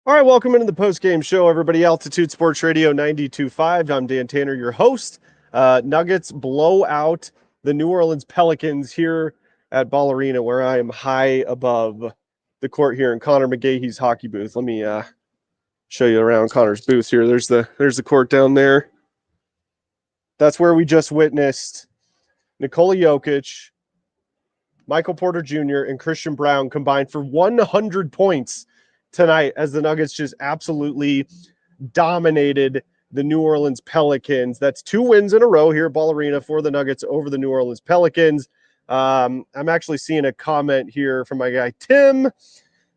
All right, welcome into the post-game show, everybody. Altitude Sports Radio 92.5. I'm Dan Tanner, your host. Nuggets blow out the New Orleans Pelicans here at Ball Arena, where I am high above the court here in Connor McGahee's hockey booth. Let me show you around Connor's booth here. There's the court down there. That's where we just witnessed Nikola Jokic, Michael Porter Jr., and Christian Braun combined for 100 points tonight as the Nuggets just absolutely dominated the New Orleans Pelicans. That's 2 wins in a row here at Ball Arena for the Nuggets over the New Orleans Pelicans. I'm actually seeing a comment here from my guy Tim.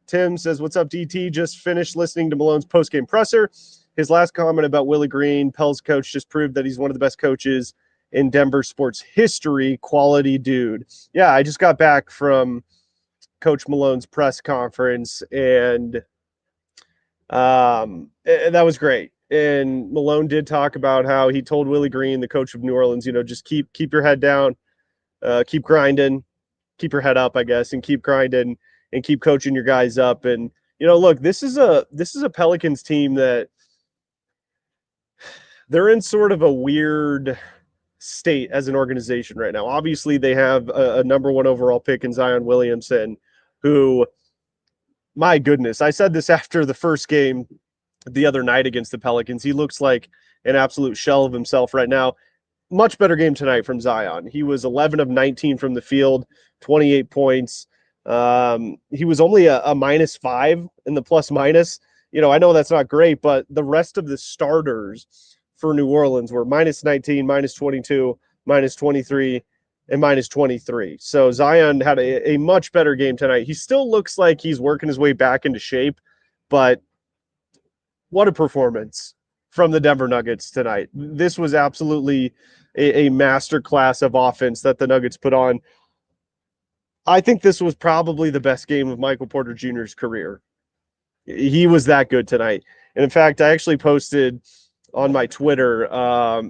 Tim says, "What's up, DT? Just finished listening to Malone's postgame presser. His last comment about Willie Green, Pels coach, just proved that he's one of the best coaches in Denver sports history. Quality dude." Yeah, I just got back from Coach Malone's press conference, and that was great. And Malone did talk about how he told Willie Green, the coach of New Orleans, just keep your head down, keep grinding, keep your head up, I guess, and keep grinding and keep coaching your guys up. And look, this is a Pelicans team that they're in sort of a weird state as an organization right now. Obviously, they have a number 1 overall pick in Zion Williamson, who, my goodness, I said this after the first game the other night against the Pelicans. He looks like an absolute shell of himself right now. Much better game tonight from Zion. He was 11 of 19 from the field, 28 points. He was only a -5 in the plus minus. I know that's not great, but the rest of the starters for New Orleans were -19, -22, -23, and -23. So Zion had a much better game tonight. He still looks like he's working his way back into shape, but what a performance from the Denver Nuggets tonight. This was absolutely a masterclass of offense that the Nuggets put on. I think this was probably the best game of Michael Porter Jr.'s career. He was that good tonight. And in fact, I actually posted on my Twitter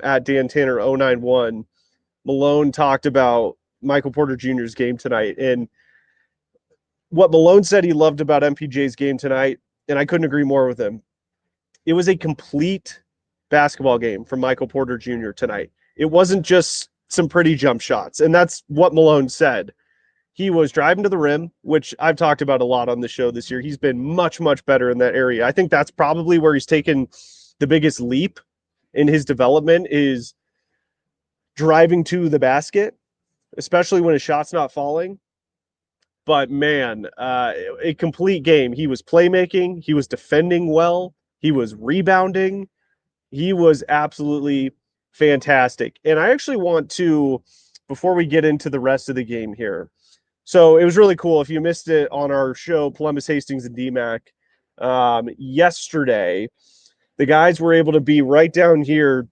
at Dan Tanner 091. Malone talked about Michael Porter Jr.'s game tonight. And what Malone said he loved about MPJ's game tonight, and I couldn't agree more with him, it was a complete basketball game from Michael Porter Jr. tonight. It wasn't just some pretty jump shots. And that's what Malone said. He was driving to the rim, which I've talked about a lot on the show this year. He's been much, much better in that area. I think that's probably where he's taken the biggest leap in his development, is driving to the basket, especially when his shot's not falling. But man, a complete game. He was playmaking. He was defending well. He was rebounding. He was absolutely fantastic. And I actually want to, before we get into the rest of the game here, so it was really cool. If you missed it on our show, Columbus, Hastings, and DMAC, yesterday, the guys were able to be right down here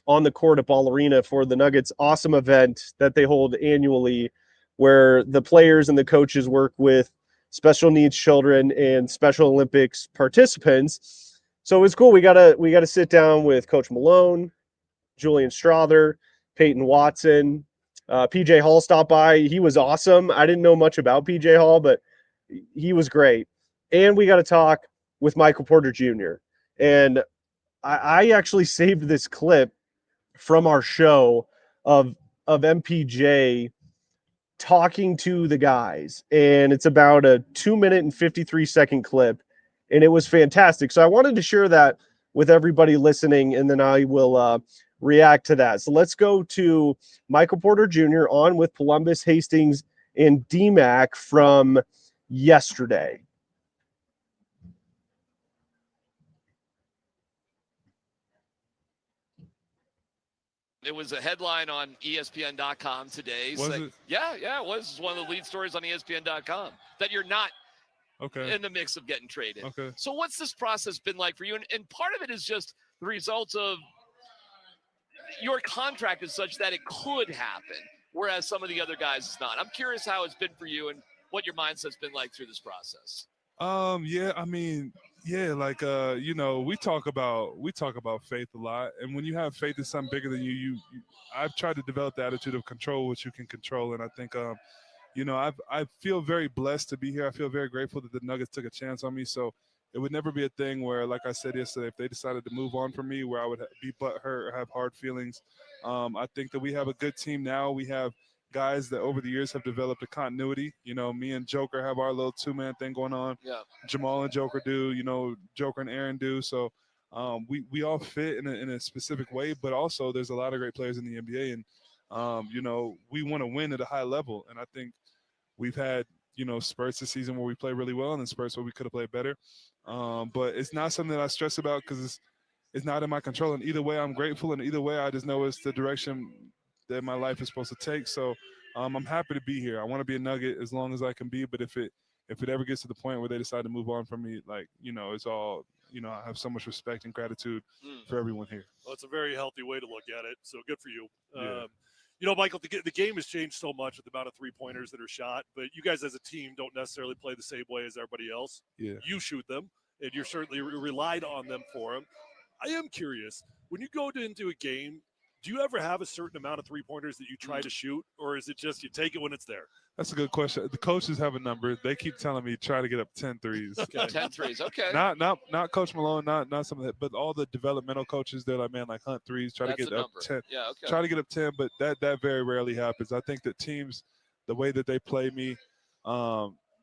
on the court at Ball Arena for the Nuggets' awesome event that they hold annually, where the players and the coaches work with special needs children and Special Olympics participants. So it was cool. We got to sit down with Coach Malone, Julian Strother, Peyton Watson. PJ Hall stopped by. He was awesome. I didn't know much about PJ Hall, but he was great. And we got to talk with Michael Porter Jr. And I actually saved this clip from our show of MPJ talking to the guys. And it's about a 2-minute and 53-second clip. And it was fantastic. So I wanted to share that with everybody listening, and then I will react to that. So let's go to Michael Porter Jr. on with Columbus, Hastings, and DMAC from yesterday. It was a headline on ESPN.com today. Was it? Yeah, it was one of the lead stories on ESPN.com, that you're not in the mix of getting traded. Okay. So what's this process been like for you? And part of it is just the results of your contract is such that it could happen, whereas some of the other guys is not. I'm curious how it's been for you and what your mindset's been like through this process. We talk about faith a lot, and when you have faith in something bigger than you I've tried to develop the attitude of control what you can control, and I think I feel very blessed to be here. I feel very grateful that the Nuggets took a chance on me. So it would never be a thing where, like I said yesterday, if they decided to move on from me, where I would be butthurt or have hard feelings. I think that we have a good team now. We have guys that over the years have developed a continuity. You know, me and Joker have our little two-man thing going on. Yeah. Jamal and Joker do. You know, Joker and Aaron do. So we all fit in a specific way, but also there's a lot of great players in the NBA, and you know, we want to win at a high level. And I think we've had, you know, spurts this season where we play really well and then spurts where we could have played better. But it's not something that I stress about because it's not in my control. And either way, I'm grateful. And either way, I just know it's the direction that my life is supposed to take. So I'm happy to be here. I want to be a Nugget as long as I can be. But if it ever gets to the point where they decide to move on from me, like, you know, it's all, you know, I have so much respect and gratitude for everyone here. Well, it's a very healthy way to look at it. So good for you. Yeah. You know, Michael, the game has changed so much with the amount of three-pointers that are shot, but you guys as a team don't necessarily play the same way as everybody else. Yeah. You shoot them, and you're certainly relied on them for them. I am curious, when you go into a game, do you ever have a certain amount of three-pointers that you try to shoot, or is it just you take it when it's there? That's a good question. The coaches have a number. They keep telling me try to get up 10 threes. Okay. 10 threes, okay. Not Coach Malone, not some of that, but all the developmental coaches. They're like, man, like hunt threes, try That's to get a up number. 10. Yeah, okay. Try to get up 10, but that very rarely happens. I think that teams, the way that they play me,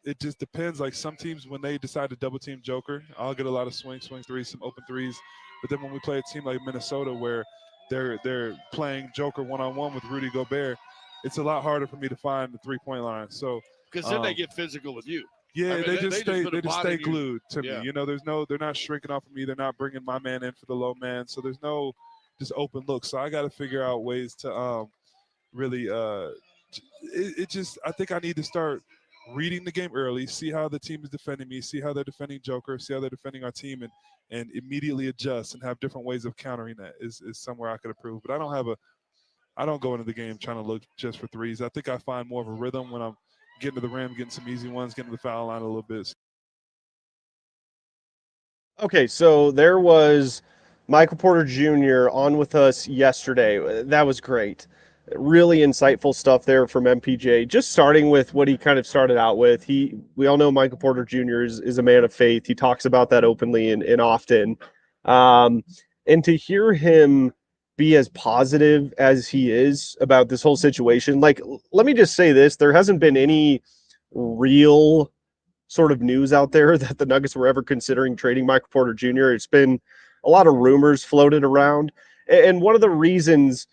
it just depends. Like some teams, when they decide to double team Joker, I'll get a lot of swing threes, some open threes. But then when we play a team like Minnesota where they're playing Joker one-on-one with Rudy Gobert, it's a lot harder for me to find the three-point line. So because then they get physical with you. yeah, I mean, they just stay bothering you. glued to Yeah. me. You know, they're not shrinking off of me. They're not bringing my man in for the low man. So there's no just open looks. So I got to figure out ways to really I think I need to start reading the game early, see how the team is defending me, see how they're defending Joker, see how they're defending our team, and immediately adjust and have different ways of countering that is somewhere I could improve. But I don't go into the game trying to look just for threes. I think I find more of a rhythm when I'm getting to the rim, getting some easy ones, getting to the foul line a little bit. Okay, so there was Michael Porter Jr. on with us yesterday. That was great. Really insightful stuff there from MPJ. Just starting with what he kind of started out with. We all know Michael Porter Jr. is a man of faith. He talks about that openly and often. And to hear him be as positive as he is about this whole situation, like, let me just say this, there hasn't been any real sort of news out there that the Nuggets were ever considering trading Michael Porter Jr. It's been a lot of rumors floated around. And one of the reasons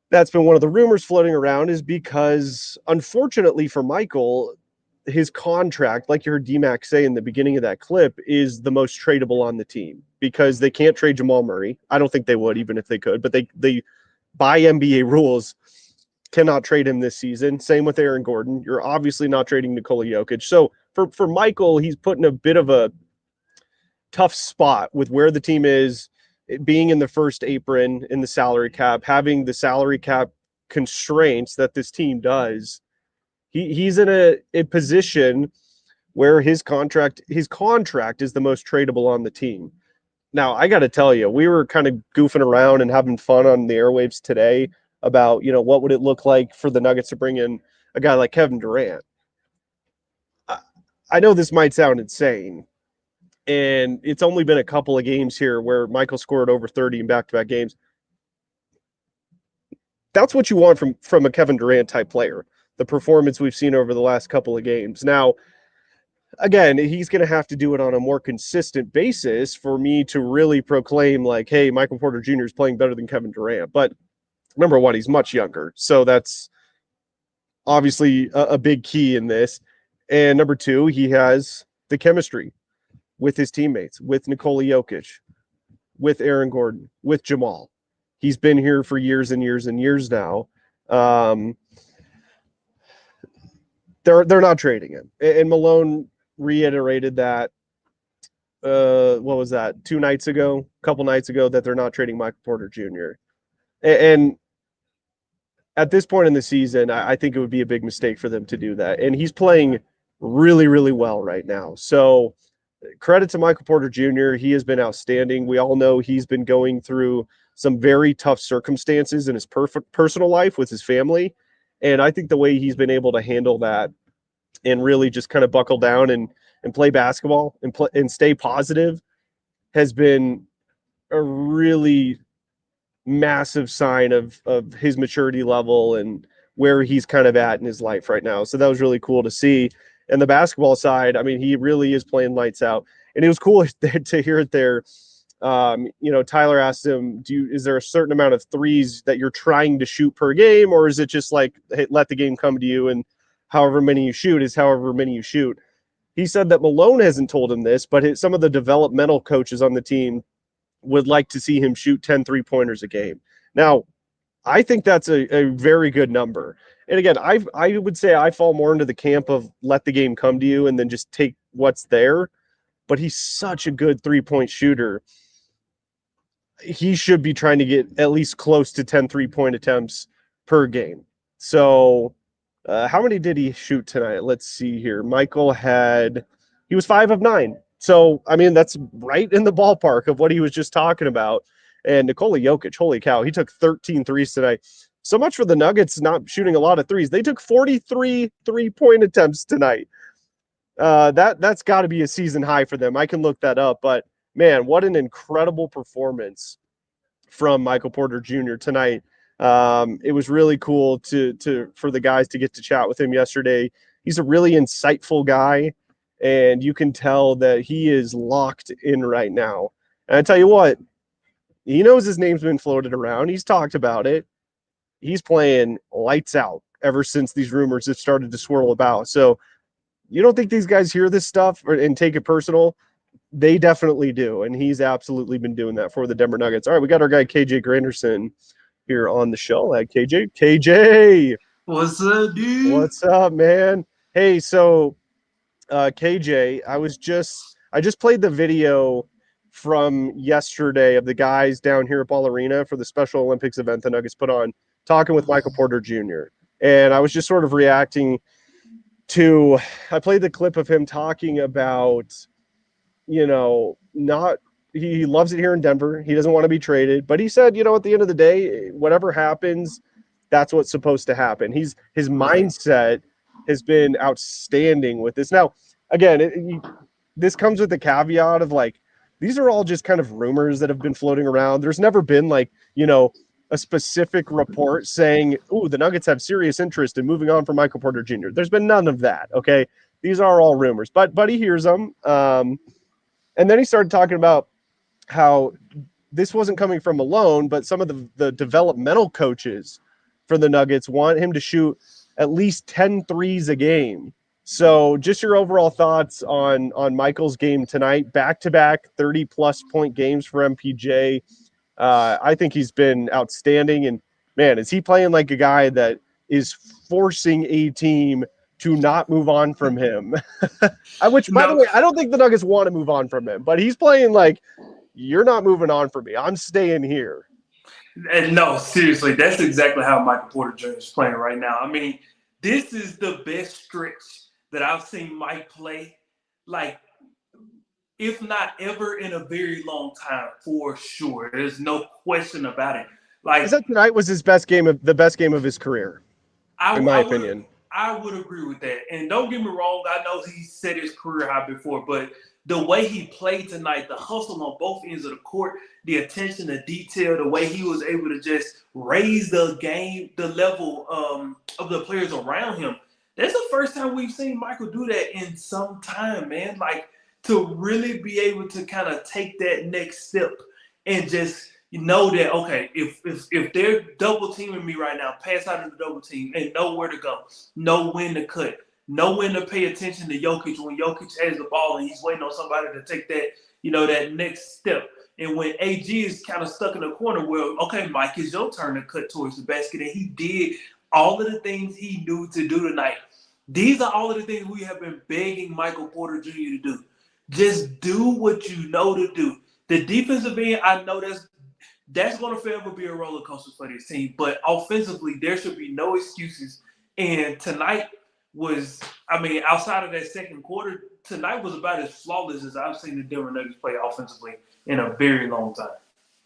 that's been one of the rumors floating around is because, unfortunately for Michael, his contract, like you heard D-Mac say in the beginning of that clip, is the most tradable on the team because they can't trade Jamal Murray. I don't think they would, even if they could, but they by NBA rules cannot trade him this season. Same with Aaron Gordon. You're obviously not trading Nikola Jokic. So for Michael, he's put in a bit of a tough spot with where the team is, being in the first apron in the salary cap, having the salary cap constraints that this team does. He's in a position where his contract is the most tradable on the team. Now, I got to tell you, we were kind of goofing around and having fun on the airwaves today about, you know, what would it look like for the Nuggets to bring in a guy like Kevin Durant. I know this might sound insane, and it's only been a couple of games here where Michael scored over 30 in back-to-back games. That's what you want from a Kevin Durant type player, the performance we've seen over the last couple of games. Now, again, he's going to have to do it on a more consistent basis for me to really proclaim, like, hey, Michael Porter Jr. is playing better than Kevin Durant. But number one, he's much younger, so that's obviously a big key in this. And number two, he has the chemistry with his teammates, with Nikola Jokic, with Aaron Gordon, with Jamal. He's been here for years and years and years now. They're not trading him. And Malone reiterated that, what was that, a couple nights ago, that they're not trading Michael Porter Jr. And at this point in the season, I think it would be a big mistake for them to do that. And he's playing really, really well right now. So credit to Michael Porter Jr. He has been outstanding. We all know he's been going through some very tough circumstances in his personal life with his family. And I think the way he's been able to handle that and really just kind of buckle down and and play basketball and stay positive has been a really massive sign of his maturity level and where he's kind of at in his life right now. So that was really cool to see. And the basketball side, I mean, he really is playing lights out. And it was cool to hear it there. Tyler asked him, is there a certain amount of threes that you're trying to shoot per game, or is it just like, hey, let the game come to you and however many you shoot is however many you shoot? He said that Malone hasn't told him this, but some of the developmental coaches on the team would like to see him shoot 10 3-pointers a game. Now, I think that's a very good number. And again, I would say I fall more into the camp of let the game come to you and then just take what's there. But he's such a good 3-point shooter. He should be trying to get at least close to 10 3-point attempts per game. So how many did he shoot tonight? Let's see here. He was 5 of 9. So, I mean, that's right in the ballpark of what he was just talking about. And Nikola Jokic, holy cow, he took 13 threes tonight. So much for the Nuggets not shooting a lot of threes. They took 43 3-point attempts tonight. That's got to be a season high for them. I can look that up. But, man, what an incredible performance from Michael Porter Jr. tonight. It was really cool for the guys to get to chat with him yesterday. He's a really insightful guy. And you can tell that he is locked in right now. And I tell you what, he knows his name's been floated around. He's talked about it. He's playing lights out ever since these rumors have started to swirl about. So you don't think these guys hear this stuff and take it personal? They definitely do. And he's absolutely been doing that for the Denver Nuggets. All right, we got our guy KJ Granderson here on the show. Like KJ. What's up, dude? What's up, man? Hey, so KJ, I just played the video from yesterday of the guys down here at Ball Arena for the Special Olympics event the Nuggets put on, talking with Michael Porter Jr. And I was just sort of reacting to, I played the clip of him talking about, he loves it here in Denver. He doesn't want to be traded, but he said, at the end of the day, whatever happens, that's what's supposed to happen. His mindset has been outstanding with this. Now, again, this comes with the caveat of these are all just kind of rumors that have been floating around. There's never been a specific report saying, "Ooh, the Nuggets have serious interest in moving on from Michael Porter Jr." There's been none of that. Okay, these are all rumors, but he hears them. And then he started talking about how this wasn't coming from Malone, but some of the developmental coaches for the Nuggets want him to shoot at least 10 threes a game. So just your overall thoughts on Michael's game tonight, back-to-back 30-plus point games for MPJ. I think he's been outstanding. And, man, is he playing like a guy that is forcing a team to not move on from him? Which, by the way, I don't think the Nuggets want to move on from him. But he's playing like, you're not moving on from me. I'm staying here. And no, seriously, that's exactly how Michael Porter Jr. is playing right now. I mean, this is the best stretch that I've seen Mike play, if not ever, in a very long time, for sure. There's no question about it. Is that tonight was the best game of his career, in my opinion? I would agree with that. And don't get me wrong, I know he set his career high before, but the way he played tonight, the hustle on both ends of the court, the attention to detail, the way he was able to just raise the game, the level of the players around him. That's the first time we've seen Michael do that in some time, man. To really be able to kind of take that next step and just know that, okay, if they're double teaming me right now, pass out of the double team and know where to go, know when to cut, know when to pay attention to Jokic when Jokic has the ball and he's waiting on somebody to take that, that next step. And when AG is kind of stuck in the corner, well, okay, Mike, it's your turn to cut towards the basket. And he did all of the things he knew to do tonight. These are all of the things we have been begging Michael Porter Jr. to do. Just do what you know to do. The defensive end, I know that's going to forever be a roller coaster for this team. But offensively, there should be no excuses. And tonight was, outside of that second quarter, tonight was about as flawless as I've seen the Denver Nuggets play offensively in a very long time.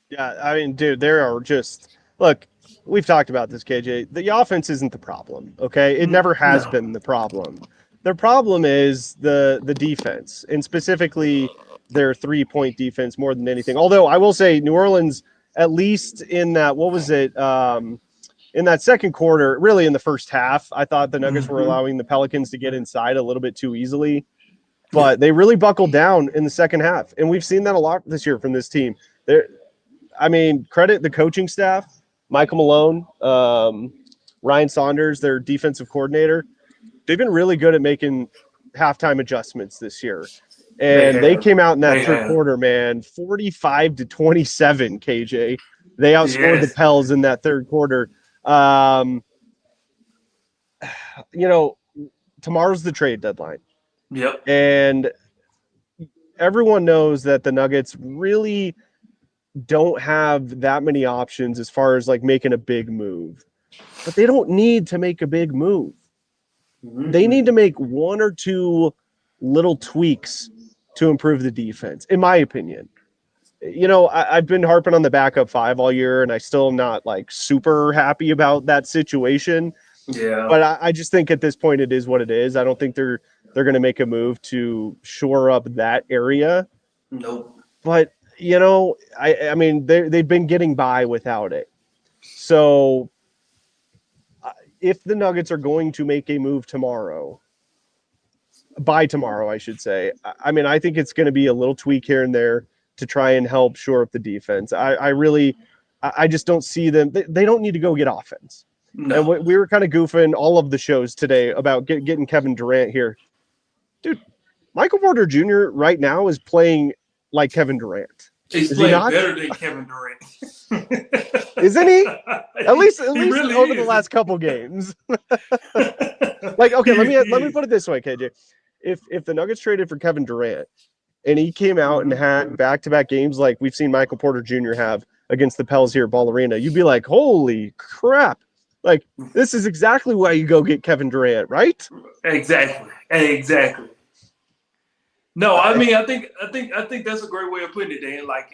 Yeah, dude, there are just – look, we've talked about this, KJ. The offense isn't the problem, okay? It never has been the problem. Their problem is the defense, and specifically their 3-point defense more than anything. Although I will say New Orleans, at least in that, what was it? In that second quarter, really in the first half, I thought the Nuggets were allowing the Pelicans to get inside a little bit too easily. But they really buckled down in the second half. And we've seen that a lot this year from this team. Credit the coaching staff, Michael Malone, Ryan Saunders, their defensive coordinator. They've been really good at making halftime adjustments this year. And they came out in that third quarter, man, 45-27, KJ. They outscored the Pels in that third quarter. Tomorrow's the trade deadline. Yep. And everyone knows that the Nuggets really don't have that many options as far as like making a big move. But they don't need to make a big move. They need to make one or two little tweaks to improve the defense, in my opinion. I've been harping on the backup five all year, and I still am not like super happy about that situation. Yeah. But I just think at this point it is what it is. I don't think they're going to make a move to shore up that area. Nope. But they've been getting by without it. So if the Nuggets are going to make a move by tomorrow, I should say, I think it's going to be a little tweak here and there to try and help shore up the defense. I just don't see them. They don't need to go get offense. No. And we were kind of goofing all of the shows today about getting Kevin Durant here. Dude, Michael Porter Jr. right now is playing like Kevin Durant. He's playing better than Kevin Durant. Isn't he? At least really over is. the last couple games. Like, okay, let me put it this way, KJ. If the Nuggets traded for Kevin Durant and he came out and had back-to-back games like we've seen Michael Porter Jr. have against the Pels here at Ball Arena, you'd be like, holy crap. Like, this is exactly why you go get Kevin Durant, right? Exactly. No, I think that's a great way of putting it, Dan. Like,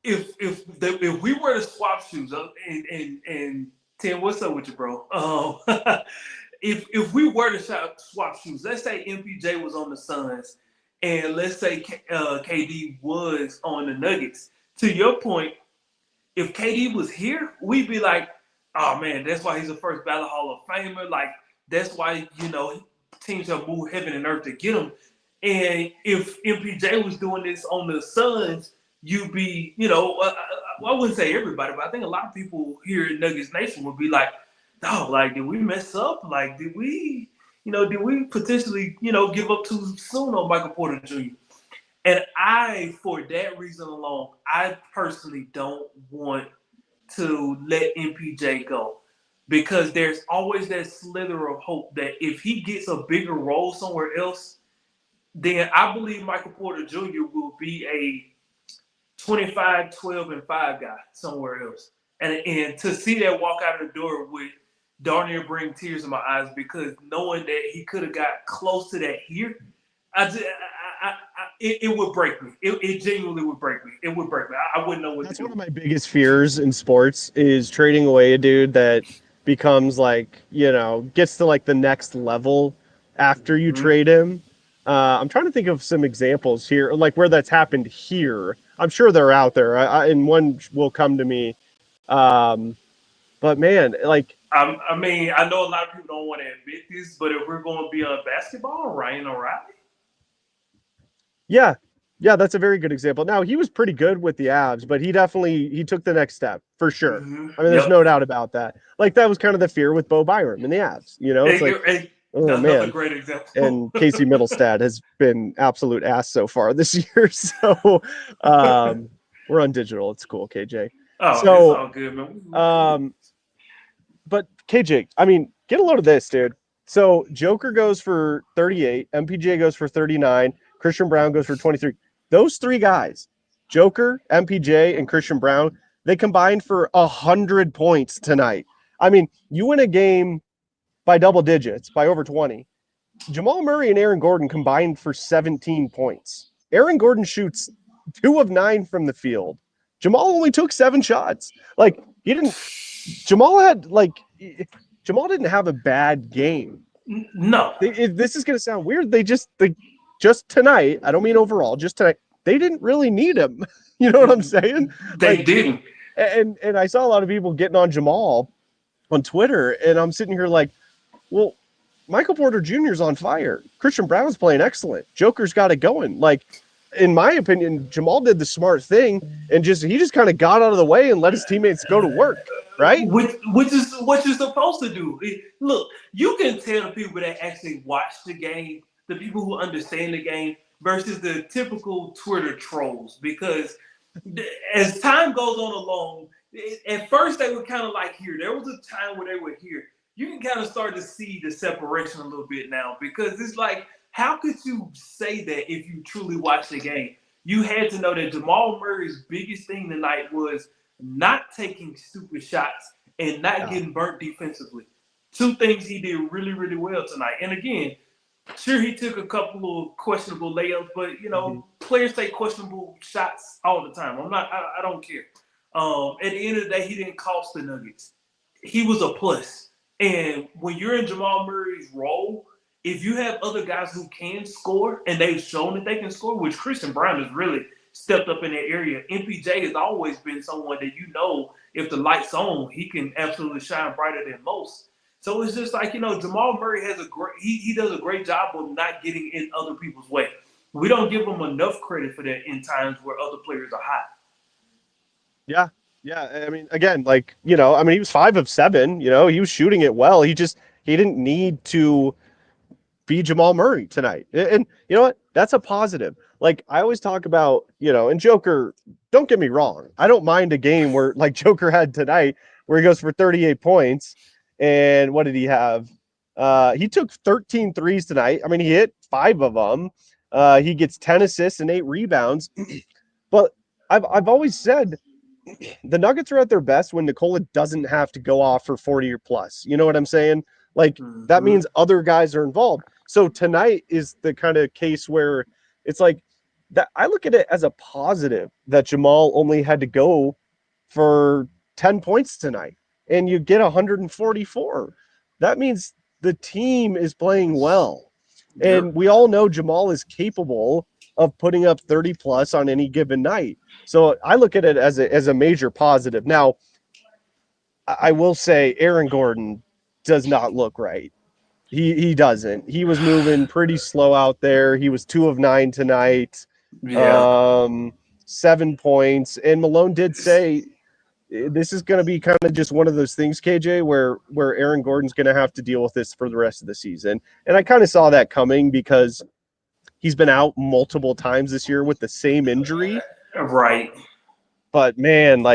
if we were to swap shoes, and Tim, what's up with you, bro? If we were to swap shoes, let's say MPJ was on the Suns, and let's say KD was on the Nuggets. To your point, if KD was here, we'd be like, oh man, that's why he's a first ballot Hall of Famer. Like, that's why, teams have moved heaven and earth to get him. And if MPJ was doing this on the Suns, you'd be, I wouldn't say everybody, but I think a lot of people here in Nuggets Nation would be like, oh, like, did we mess up? Like, did we potentially, give up too soon on Michael Porter Jr.? And for that reason alone, I personally don't want to let MPJ go, because there's always that slither of hope that if he gets a bigger role somewhere else, then I believe Michael Porter Jr. will be a 25, 12, and 5 guy somewhere else. And to see that walk out of the door would darn near bring tears in my eyes, because knowing that he could have got close to that here, it would break me. It genuinely would break me. It would break me. I wouldn't know what to do. That's one of my biggest fears in sports, is trading away a dude that becomes like, gets to like the next level after you trade him. I'm trying to think of some examples here, like where that's happened here. I'm sure they're out there, and one will come to me. But man, like, I know a lot of people don't want to admit this, but if we're going to be on basketball, Ryan O'Reilly. Yeah, that's a very good example. Now, he was pretty good with the Avs, but he took the next step for sure. There's no doubt about that. Like, that was kind of the fear with Bo Byram and the Avs. It's another great example. And Casey Middlestad has been absolute ass so far this year. So we're on digital. It's cool, KJ. Oh, so, it's all good, man. But KJ, get a load of this, dude. So Joker goes for 38, MPJ goes for 39, Christian Brown goes for 23. Those three guys, Joker, MPJ, and Christian Brown, they combined for 100 points tonight. You win a game by double digits, by over 20. Jamal Murray and Aaron Gordon combined for 17 points. Aaron Gordon shoots 2 of 9 from the field. Jamal only took 7 shots. Jamal didn't have a bad game No. This is going to sound weird. They just tonight, I don't mean overall, just tonight, they didn't really need him. You know what I'm saying? They didn't. And I saw a lot of people getting on Jamal on Twitter, and I'm sitting here like, well, Michael Porter Jr. is on fire. Christian Brown's playing excellent. Joker's got it going. Like, in my opinion, Jamal did the smart thing and he just kind of got out of the way and let his teammates go to work, right? Which is what you're supposed to do. Look, you can tell the people that actually watch the game, the people who understand the game, versus the typical Twitter trolls. Because as time goes on along, at first they were kind of like here. There was a time where they were here. You can kind of start to see the separation a little bit now, because it's like, how could you say that if you truly watch the game? You had to know that Jamal Murray's biggest thing tonight was not taking stupid shots and not getting burnt defensively. Two things he did really, really well tonight. And again, sure, he took a couple of questionable layups, but players take questionable shots all the time. I don't care. At the end of the day, he didn't cost the Nuggets. He was a plus. And when you're in Jamal Murray's role, if you have other guys who can score, and they've shown that they can score, which Christian Brown has really stepped up in that area. MPJ has always been someone that if the light's on, he can absolutely shine brighter than most. So it's just like, Jamal Murray has he does a great job of not getting in other people's way. We don't give him enough credit for that in times where other players are hot. Yeah. Yeah. I mean, again, he was 5 of 7, he was shooting it well. He didn't need to be Jamal Murray tonight. And you know what? That's a positive. Like, I always talk about, and Joker, don't get me wrong, I don't mind a game where, like Joker had tonight, where he goes for 38 points. And what did he have? He took 13 threes tonight. I mean, he hit 5 of them. He gets 10 assists and 8 rebounds. But I've always said the Nuggets are at their best when Nikola doesn't have to go off for 40 or plus. You know what I'm saying? Like, that means other guys are involved. So tonight is the kind of case where it's like that. I look at it as a positive that Jamal only had to go for 10 points tonight, and you get 144. That means the team is playing well. And we all know Jamal is capable of putting up 30 plus on any given night. So I look at it as a major positive. Now, I will say Aaron Gordon does not look right. He doesn't. He was moving pretty slow out there. He was 2 of 9 tonight. Yeah. 7 points. And Malone did say this is going to be kind of just one of those things, KJ, where Aaron Gordon's going to have to deal with this for the rest of the season. And I kind of saw that coming because he's been out multiple times this year with the same injury. Right. But man,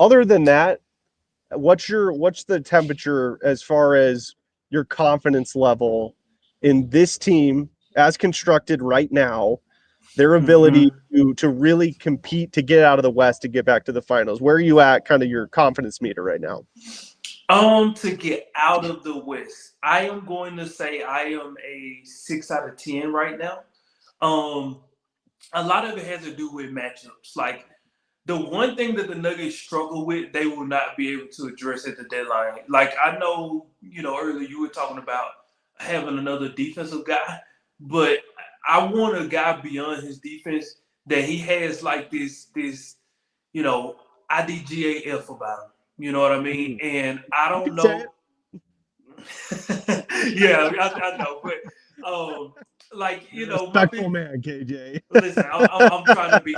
other than that, what's the temperature as far as your confidence level in this team as constructed right now, their ability to really compete to get out of the West to get back to the finals? Where are you at, kind of your confidence meter right now? To get out of the West, I am going to say I am a 6 out of 10 right now. A lot of it has to do with matchups. Like, the one thing that the Nuggets struggle with, they will not be able to address at the deadline. Like, I know, earlier you were talking about having another defensive guy, but I want a guy beyond his defense that he has like this, IDGAF about him. You know what I mean? And I don't know. Yeah, I know, but respectful man, KJ. Listen, I'm trying to be.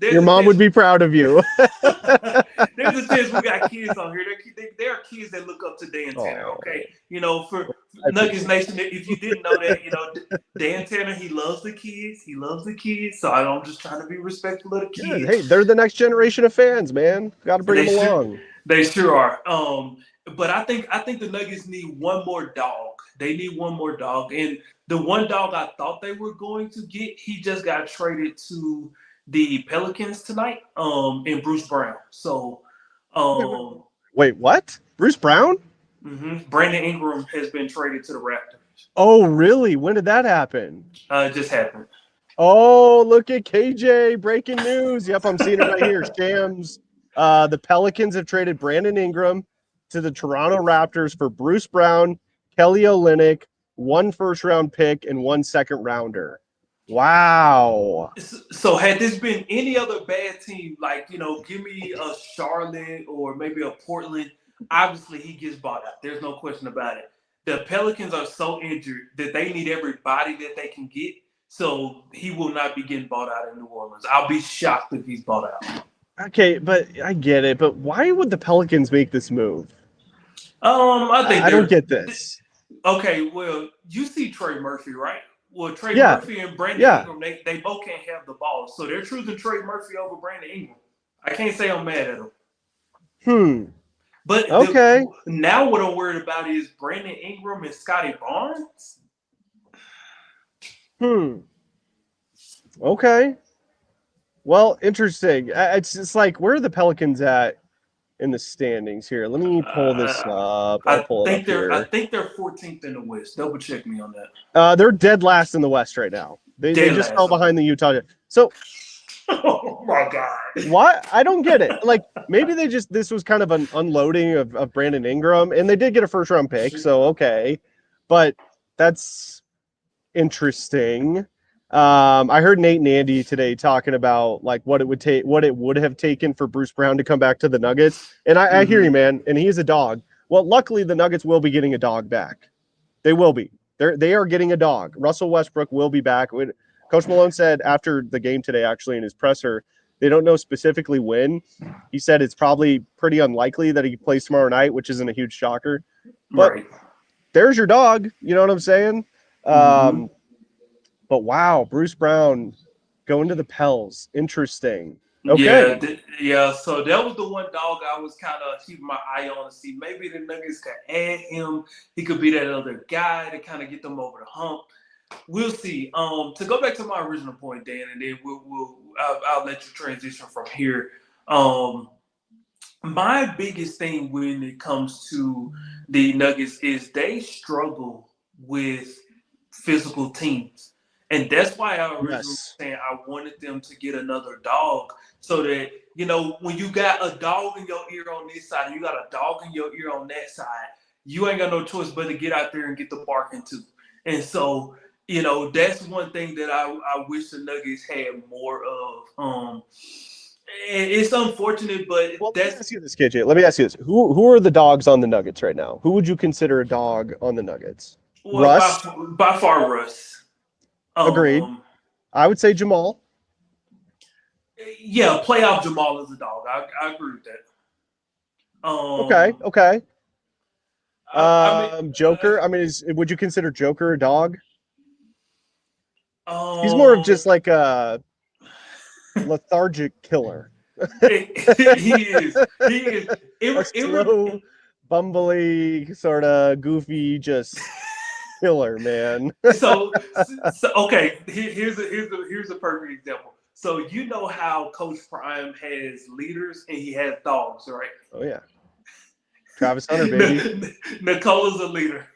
Your mom would be proud of you. There's a chance we got kids on here. There are kids that look up to Dan Tanner. Okay, for Nuggets Nation, if you didn't know that, Dan Tanner, he loves the kids. He loves the kids. So I'm just trying to be respectful of the kids. Yeah, hey, they're the next generation of fans, man. Got to bring them along. They sure are. But I think the Nuggets need one more dog. They need one more dog. And the one dog I thought they were going to get, he just got traded to the Pelicans tonight, in Bruce Brown. So, wait, what? Bruce Brown? Brandon Ingram has been traded to the Raptors. Oh, really? When did that happen? It just happened. Oh, look at KJ. Breaking news. Yep, I'm seeing it right here. Shams. The Pelicans have traded Brandon Ingram to the Toronto Raptors for Bruce Brown, Kelly Olynyk, 1 first-round pick, and 1 second-rounder. Wow. So had this been any other bad team, like, give me a Charlotte or maybe a Portland, obviously he gets bought out. There's no question about it. The Pelicans are so injured that they need everybody that they can get. So he will not be getting bought out in New Orleans. I'll be shocked if he's bought out. Okay, but I get it. But why would the Pelicans make this move? I don't get this. Okay, well, you see Trey Murphy, right? Well, Trey Yeah. Murphy and Brandon Ingram, they both can't have the ball. So they're choosing Trey Murphy over Brandon Ingram. I can't say I'm mad at him. But okay. Now what I'm worried about is Brandon Ingram and Scotty Barnes. Okay. Well, interesting. It's just like, where are the Pelicans at in the standings here? Let me pull this up. I think they're 14th in the West. Double check me on that. They're dead last in the West right now. They just fell behind the Utah. So, oh my God. What? I don't get it. Like, maybe this was kind of an unloading of Brandon Ingram, and they did get a first round pick, so okay. But that's interesting. I heard Nate and Andy today talking about like what it would have taken for Bruce Brown to come back to the Nuggets. And I hear you, man, and he's a dog. Well, luckily the Nuggets will be getting a dog back. They will be. They are getting a dog. Russell Westbrook will be back. Coach Malone said after the game today, actually, in his presser, they don't know specifically when. He said it's probably pretty unlikely that he plays tomorrow night, which isn't a huge shocker. But there's your dog. You know what I'm saying? But wow, Bruce Brown going to the Pels. Interesting. Okay. Yeah. So that was the one dog I was kind of keeping my eye on to see. Maybe the Nuggets could add him. He could be that other guy to kind of get them over the hump. We'll see. To go back to my original point, Dan, and then I'll let you transition from here. My biggest thing when it comes to the Nuggets is they struggle with physical teams. And that's why I originally was saying I wanted them to get another dog so that, when you got a dog in your ear on this side and you got a dog in your ear on that side, you ain't got no choice but to get out there and get the barking too. And so, that's one thing that I wish the Nuggets had more of. It's unfortunate, but let me ask you this, KJ. Let me ask you this. Who are the dogs on the Nuggets right now? Who would you consider a dog on the Nuggets? Well, Russ? By far, Russ. Agreed. I would say Jamal. Yeah, playoff Jamal is a dog. I agree with that. Okay. Joker. Would you consider Joker a dog? He's more of just like a lethargic killer. He is. A slow, bumbly, sort of goofy, just killer, man. so okay. Here's a perfect example. So you know how Coach Prime has leaders and he has dogs, right? Oh yeah. Travis Hunter, baby. Nicola's a leader.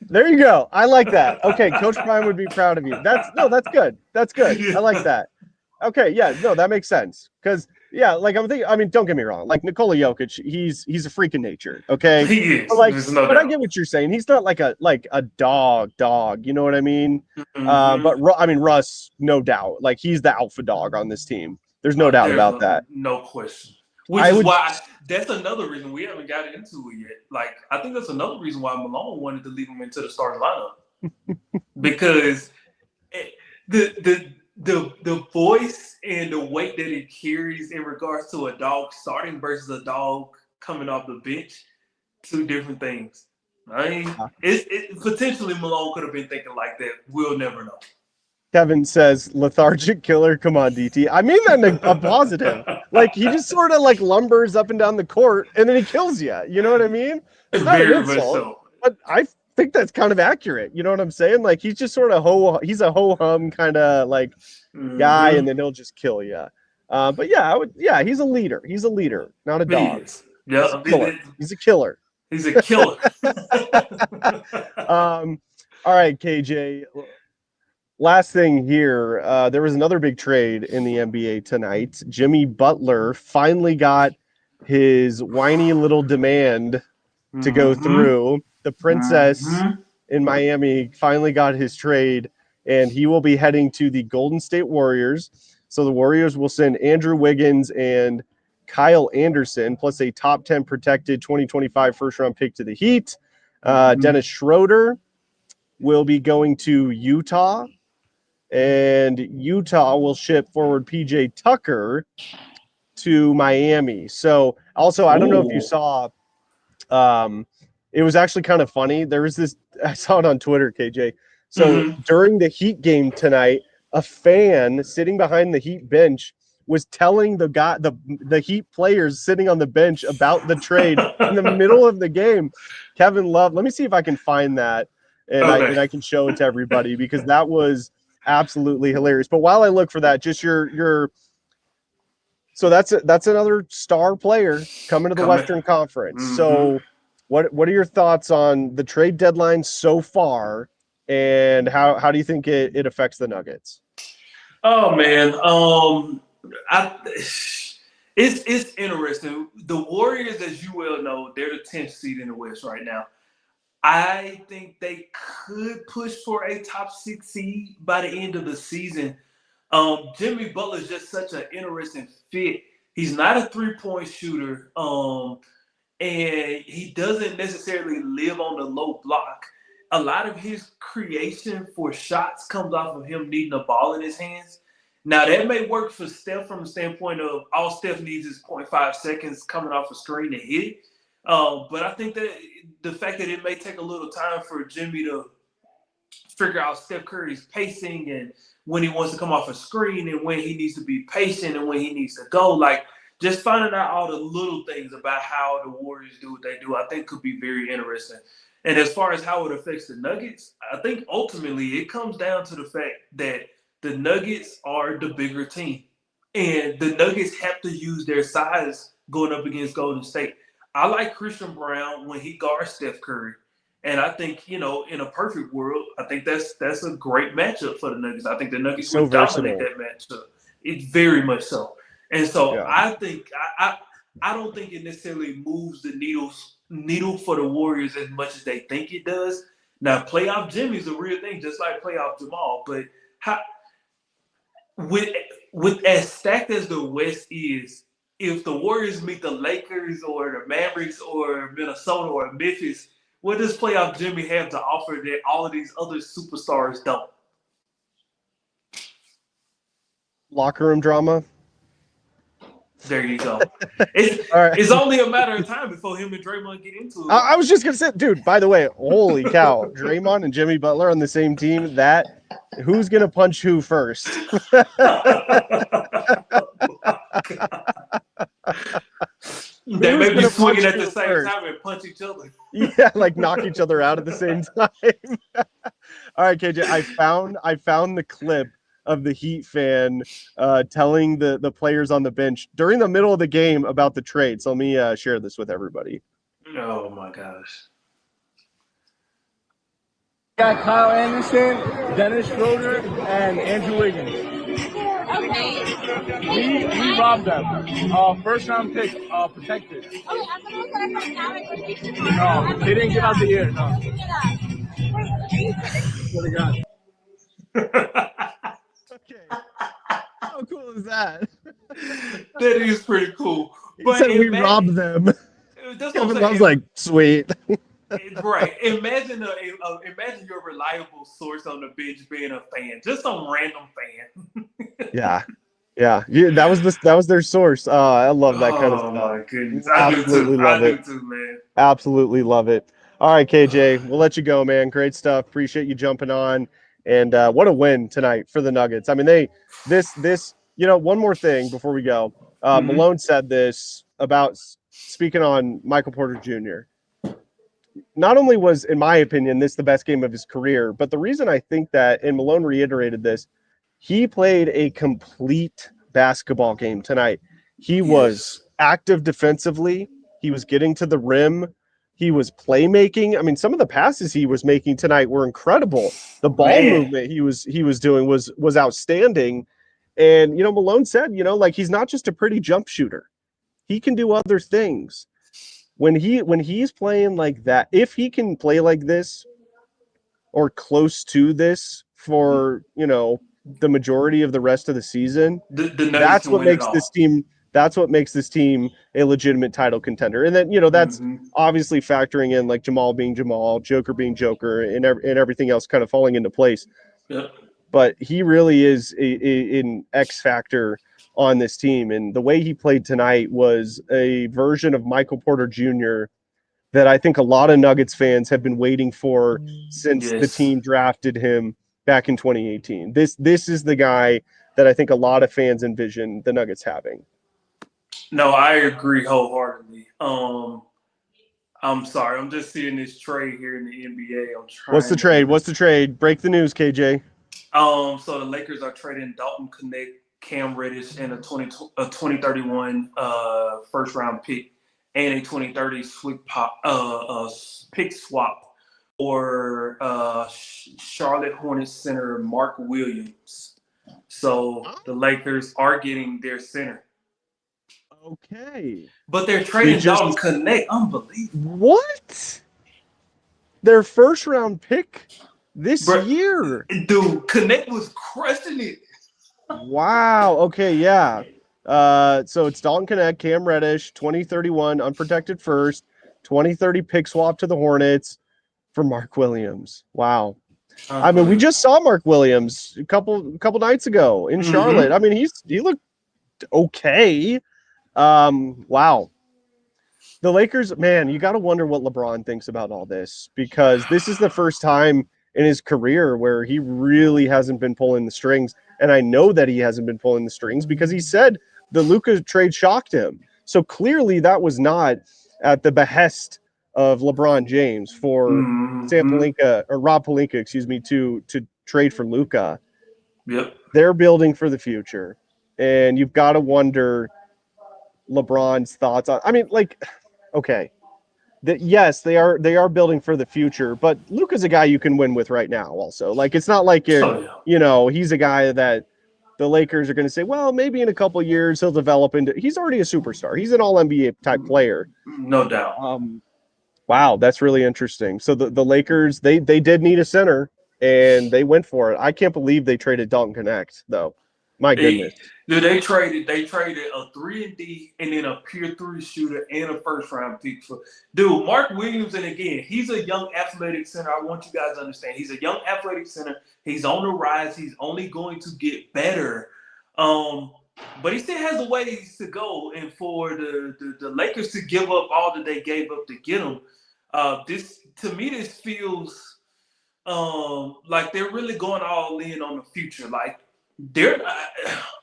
There you go. I like that. Okay, Coach Prime would be proud of you. That's good. That's good. I like that. Okay, yeah, no, that makes sense. Because like I'm thinking. Don't get me wrong. Like Nikola Jokic, he's a freak of nature. Okay, he is. But I get what you're saying. He's not like a dog. You know what I mean? But Russ, no doubt. Like he's the alpha dog on this team. There's no doubt about that. No question. Why that's another reason we haven't got into it yet. Like I think that's another reason why Malone wanted to leave him into the starting lineup because the voice and the weight that it carries in regards to a dog starting versus a dog coming off the bench, two different things. It potentially Malone could have been thinking like that. We'll never know. Kevin says lethargic killer. Come on, DT. I mean that in a positive. Like he just sort of like lumbers up and down the court and then he kills you. You know what I mean? It's not an insult, but I think that's kind of accurate. You know what I'm saying? Like he's just sort of he's a ho-hum kind of like guy, and then he'll just kill you. But yeah, he's a leader. He's a leader, not a dog. Yeah, he's a killer. He's a killer. All right, KJ. Last thing here, there was another big trade in the NBA tonight. Jimmy Butler finally got his whiny little demand to go through. The princess in Miami finally got his trade, and he will be heading to the Golden State Warriors. So the Warriors will send Andrew Wiggins and Kyle Anderson, plus a top 10 protected 2025 first-round pick to the Heat. Dennis Schroeder will be going to Utah, and Utah will ship forward PJ Tucker to Miami. So also, I don't know if you saw, it was actually kind of funny. There was this, I saw it on Twitter, KJ. So during the Heat game tonight, a fan sitting behind the Heat bench was telling the Heat players sitting on the bench about the trade in the middle of the game. Kevin Love, let me see if I can find that and I can show it to everybody, because that was absolutely hilarious. But while I look for that, just your so that's another star player coming to the Western Conference. So what are your thoughts on the trade deadline so far, and how do you think it affects the Nuggets? Oh man, it's interesting. The Warriors, as you well know, they're the 10th seed in the West right now. I think they could push for a top 6 seed by the end of the season. Jimmy Butler is just such an interesting fit. He's not a three-point shooter, and he doesn't necessarily live on the low block. A lot of his creation for shots comes off of him needing a ball in his hands. Now, that may work for Steph from the standpoint of all Steph needs is 0.5 seconds coming off a screen to hit it. But I think that the fact that it may take a little time for Jimmy to figure out Steph Curry's pacing and when he wants to come off a screen and when he needs to be patient and when he needs to go, like just finding out all the little things about how the Warriors do what they do, I think could be very interesting. And as far as how it affects the Nuggets, I think ultimately it comes down to the fact that the Nuggets are the bigger team. And the Nuggets have to use their size going up against Golden State. I like Christian Brown when he guards Steph Curry. And I think, in a perfect world, I think that's a great matchup for the Nuggets. I think the Nuggets would dominate that matchup. It's very much so. And so I think I don't think it necessarily moves the needle for the Warriors as much as they think it does. Now, playoff Jimmy's a real thing, just like playoff Jamal. But with as stacked as the West is, if the Warriors meet the Lakers or the Mavericks or Minnesota or Memphis, what does playoff Jimmy have to offer that all of these other superstars don't? Locker room drama. There you go. It's only a matter of time before him and Draymond get into it. I was just gonna say, dude. By the way, holy cow, Draymond and Jimmy Butler on the same team. Who's gonna punch who first? They may be swinging at the same time and punch each other. Yeah, like knock each other out at the same time. All right, KJ, I found the clip of the Heat fan telling the players on the bench during the middle of the game about the trade. So let me share this with everybody. Oh my gosh. Got Kyle Anderson, Dennis Schroeder, and Andrew Wiggins. We robbed them. First round pick, protected. No, they didn't give out the year. No. Okay. How cool is that? That is pretty cool. But said we robbed them. That's Kevin Love's like, sweet. Right. Imagine your reliable source on the bench being a fan, just some random fan. Yeah. That was their source. I love that kind of stuff. Oh my goodness, Absolutely love it. I do too, man. Absolutely love it. All right, KJ, we'll let you go, man. Great stuff. Appreciate you jumping on. And what a win tonight for the Nuggets. I mean, one more thing before we go. Malone said this about speaking on Michael Porter Jr. Not only was, in my opinion, this the best game of his career, but the reason I think that, and Malone reiterated this, he played a complete basketball game tonight. He was active defensively. He was getting to the rim. He was playmaking. I mean, some of the passes he was making tonight were incredible. The ball movement he was doing was outstanding. And, Malone said, like, he's not just a pretty jump shooter. he can do other things. When he's playing like that, if he can play like this or close to this for, the majority of the rest of the season, The Nuggets that's can what win it makes all. this team a legitimate title contender. And then, that's obviously factoring in like Jamal being Jamal, Joker being Joker, and everything else kind of falling into place. Yep. But he really is an X factor on this team. And the way he played tonight was a version of Michael Porter Jr. that I think a lot of Nuggets fans have been waiting for since the Yes. team drafted him back in 2018. This is the guy that I think a lot of fans envision the Nuggets having. No, I agree wholeheartedly. I'm sorry. I'm just seeing this trade here in the NBA. I'm trying. What's the trade? Break the news, KJ. So the Lakers are trading Dalton Connect, Cam Reddish, and a 2031 first round pick and a 2030 pick swap or Charlotte Hornets center Mark Williams. So the Lakers are getting their center. Okay. But they're trading Dalton Connect. Unbelievable. What? Their first round pick this year. Dude, Connect was crushing it. Wow. Okay, yeah. So it's Dalton Connect, Cam Reddish, 2031 unprotected first, 2030 pick swap to the Hornets for Mark Williams. Wow. I mean, we just saw Mark Williams a couple nights ago in Charlotte. I mean, he looked okay. Wow. The Lakers, man, you got to wonder what LeBron thinks about all this, because this is the first time in his career where he really hasn't been pulling the strings. And I know that he hasn't been pulling the strings because he said the Luka trade shocked him. So clearly that was not at the behest of LeBron James for Rob Pelinka, excuse me, to trade for Luka. Yep. They're building for the future. And you've got to wonder LeBron's thoughts on, I mean, like, okay, yes, they are building for the future, but Luka's a guy you can win with right now also. Like, it's not like he's a guy that the Lakers are going to say, well, maybe in a couple of years he'll develop into, he's already a superstar. He's an all NBA type player. No doubt. Wow, that's really interesting. So the Lakers, they did need a center and they went for it. I can't believe they traded Dalton Connect though. My goodness. Dude, they traded a 3-and-D and then a pure 3 shooter and a first round pick for Mark Williams. And again, he's a young athletic center. I want you guys to understand. He's a young athletic center. He's on the rise. He's only going to get better. But he still has a ways to go. And for the Lakers to give up all that they gave up to get him, this feels like they're really going all in on the future. Like,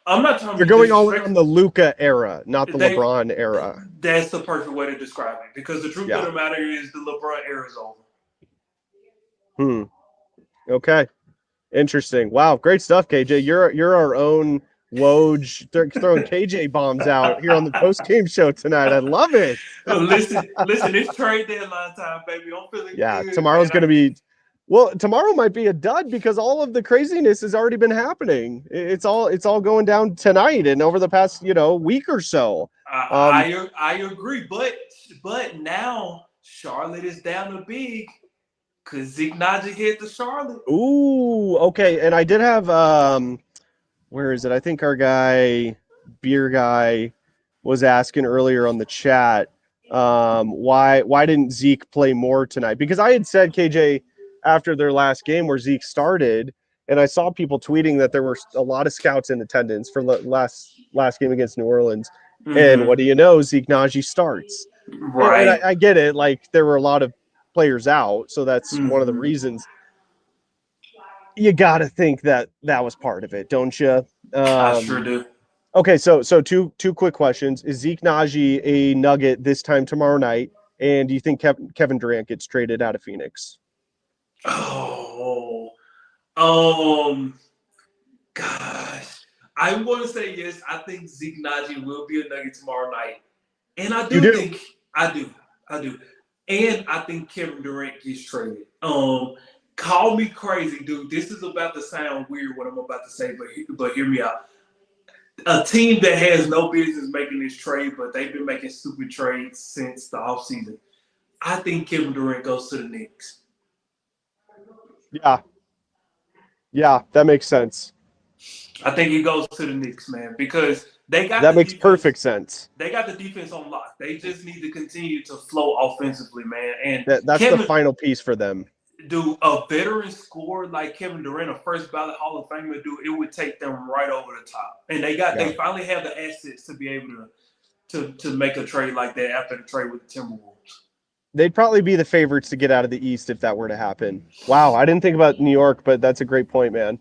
I'm not talking. You're going all in on the Luka era, not the LeBron era. That's the perfect way to describe it, because the truth of the matter is the LeBron era is over. Okay. Interesting. Wow, great stuff, KJ. You're our own Woj throwing KJ bombs out here on the post-game show tonight. I love it. Listen, it's trade deadline time, baby. I'm feeling good. Tomorrow's going to be. Well, tomorrow might be a dud because all of the craziness has already been happening. It's all going down tonight and over the past week or so. I agree, but now Charlotte is down a big because Zeke Naji hit the Charlotte. Ooh, okay. And I did have where is it? I think our guy Beer Guy was asking earlier on the chat why didn't Zeke play more tonight? Because I had said, KJ, after their last game where Zeke started, and I saw people tweeting that there were a lot of scouts in attendance for the last game against New Orleans. And what do you know? Zeke Naji starts. Right. And I get it. Like, there were a lot of players out, so that's one of the reasons. You got to think that was part of it, don't you? I sure do. Okay, so two quick questions. Is Zeke Naji a Nugget this time tomorrow night? And do you think Kevin Durant gets traded out of Phoenix? Gosh, I want to say yes. I think Zeke Naji will be a Nugget tomorrow night, and I do think I do, and I think Kevin Durant gets traded. Call me crazy, dude. This is about to sound weird what I'm about to say, but hear me out. a team that has no business making this trade, but they've been making stupid trades since the offseason. I think Kevin Durant goes to the Knicks. Yeah, that makes sense. I think he goes to the Knicks, man, because they got That the makes defense. perfect sense. They got the defense on lock. They just need to continue to flow offensively, man. And That's the final piece for them. Do a veteran scorer like Kevin Durant, a first ballot Hall of Famer, it would take them right over the top. And they finally have the assets to be able to make a trade like that after the trade with the Timberwolves. They'd probably be the favorites to get out of the East if that were to happen. Wow, I didn't think about New York, but that's a great point, man.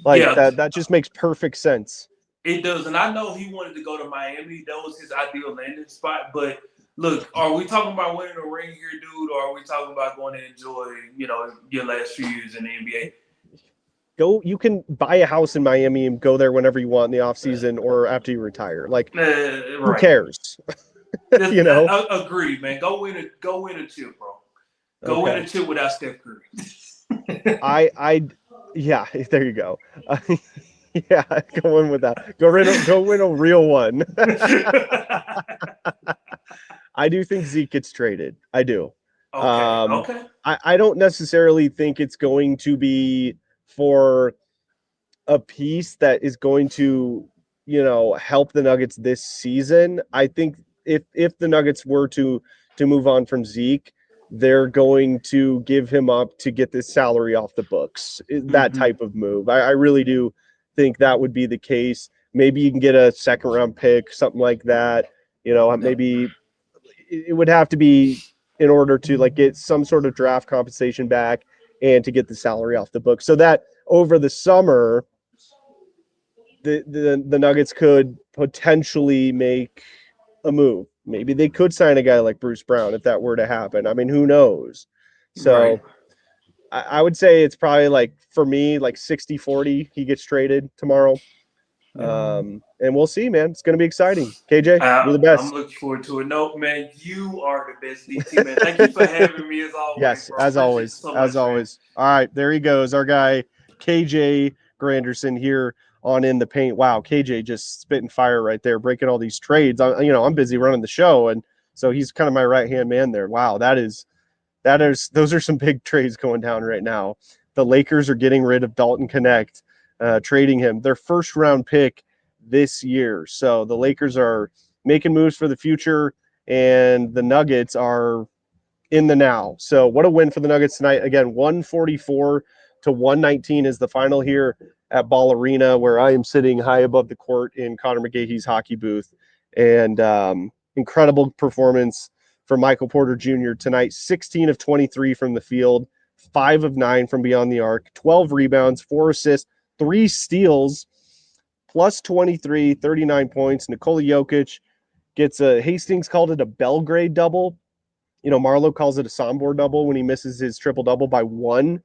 That just makes perfect sense. It does, and I know he wanted to go to Miami. That was his ideal landing spot. But look, are we talking about winning a ring here, dude, or are we talking about going to enjoy, your last few years in the NBA? You can buy a house in Miami and go there whenever you want in the offseason or after you retire. Who cares? Agreed, man. Go win a chip, bro. Go win a chip without Steph Curry. Yeah, there you go. Yeah, go in with that. Go win a real one. I do think Zeke gets traded. I do. Okay. I don't necessarily think it's going to be for a piece that is going to, help the Nuggets this season. I think if the Nuggets were to move on from Zeke, they're going to give him up to get this salary off the books. That type of move. I really do think that would be the case. Maybe you can get a second round pick, something like that. Maybe it would have to be in order to get some sort of draft compensation back and to get the salary off the book, so that over the summer the Nuggets could potentially make a move. Maybe they could sign a guy like Bruce Brown if that were to happen. I mean, who knows? So Right. I would say it's probably for me, 60-40, he gets traded tomorrow. And we'll see, man. It's going to be exciting. KJ, you're the best. I'm looking forward to it. No, man, you are the best, DT, man. Thank you for having me as always. Yes, bro. as always. So much, always. All right, there he goes. Our guy, KJ Granderson here on In the Paint. Wow, KJ just spitting fire right there, breaking all these trades. I'm busy running the show, and so he's kind of my right-hand man there. Wow, those are some big trades going down right now. The Lakers are getting rid of Dalton Connect, trading him, their first-round pick this year. So the Lakers are making moves for the future, and the Nuggets are in the now. So what a win for the Nuggets tonight. Again, 144-119 is the final here at Ball Arena, where I am sitting high above the court in Connor McGahee's hockey booth. And incredible performance for Michael Porter Jr. tonight. 16 of 23 from the field, 5 of 9 from beyond the arc, 12 rebounds, 4 assists, 3 steals, plus 23, 39 points. Nikola Jokic gets Hastings called it a Belgrade double. Marlo calls it a Sombor double when he misses his triple-double by 1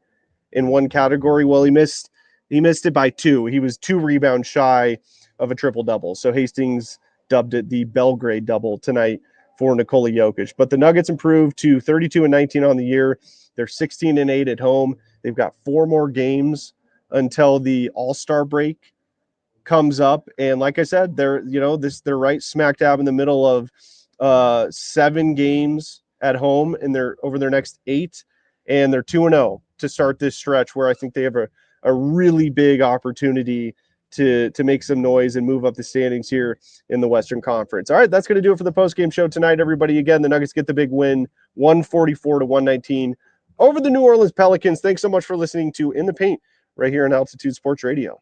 in one category. Well, he missed it by 2. He was 2 rebounds shy of a triple-double. So Hastings dubbed it the Belgrade double tonight for Nikola Jokic. But the Nuggets improved to 32-19 on the year. They're 16-8 at home. They've got 4 more games until the All-Star break comes up. And like I said, they're right smack dab in the middle of 7 games at home, and they're over their next 8, and they're 2-0 to start this stretch, where I think they have a really big opportunity to make some noise and move up the standings here in the Western Conference. All right, that's going to do it for the postgame show tonight, everybody. Again, the Nuggets get the big win, 144-119 over the New Orleans Pelicans. Thanks so much for listening to In the Paint right here on Altitude Sports Radio.